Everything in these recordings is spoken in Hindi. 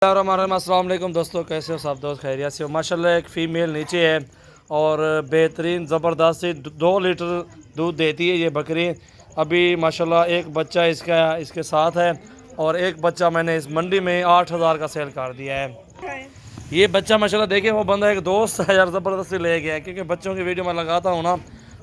अस्सलाम वालेकुम दोस्तों, कैसे हो सब दोस्त? खैरियत से हो? माशाल्लाह एक फ़ीमेल नीचे है और बेहतरीन ज़बरदस्त 2 लीटर दूध देती है ये बकरी। अभी माशाल्लाह एक बच्चा इसके साथ है और एक बच्चा मैंने इस मंडी में 8,000 का सेल कर दिया है। ये बच्चा माशाल्लाह देखिए, वो बंदा एक दोस्त है यार, ज़बरदस्ती ले गया है, क्योंकि बच्चों की वीडियो मैं लगाता हूँ ना,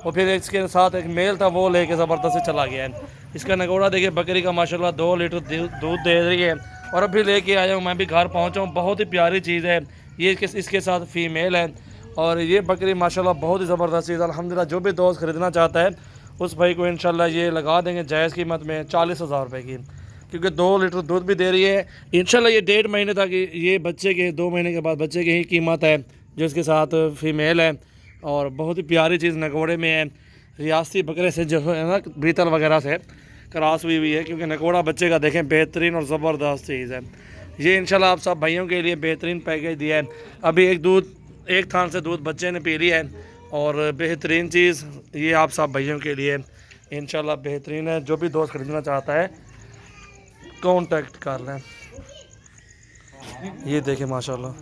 और फिर इसके साथ एक मेल था, वो लेके ज़बरदस्ती चला गया है। इसका नगोड़ा देखिए, बकरी का माशाल्लाह 2 लीटर दूध दे रही है और अभी लेके आया हूँ, मैं भी घर पहुँचा हूँ। बहुत ही प्यारी चीज़ है ये, इसके साथ फ़ीमेल है और ये बकरी माशाल्लाह बहुत ही ज़बरदस्त चीज़ है। अल्हम्दुलिल्लाह जो भी दोस्त ख़रीदना चाहता है उस भाई को इंशाल्लाह ये लगा देंगे जायज़ कीमत में 40,000 रुपये की, क्योंकि 2 लीटर दूध भी दे रही है। इंशाल्लाह ये 1.5 महीने तक, ये बच्चे के 2 महीने के बाद बच्चे की ही कीमत है जो इसके साथ फ़ीमेल है। और बहुत ही प्यारी चीज़ नकोड़े में है, रियासती बकरे से जो है ना, बीतल वगैरह से क्रॉस हुई है, क्योंकि नकोड़ा बच्चे का देखें बेहतरीन और ज़बरदस्त चीज़ है ये। इंशाल्लाह आप सब भाइयों के लिए बेहतरीन पैकेज दिया है। अभी एक थान से दूध बच्चे ने पी लिया है और बेहतरीन चीज़ ये आप सब भाइयों के लिए इंशाल्लाह बेहतरीन है। जो भी दोस्त ख़रीदना चाहता है कांटेक्ट कर लें। ये देखें माशाल्लाह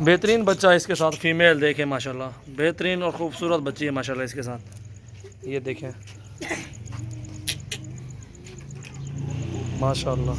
बेहतरीन बच्चा इसके साथ फ़ीमेल, देखें माशाल्लाह बेहतरीन और ख़ूबसूरत बच्ची है माशाल्लाह इसके साथ। ये देखें माशाल्लाह।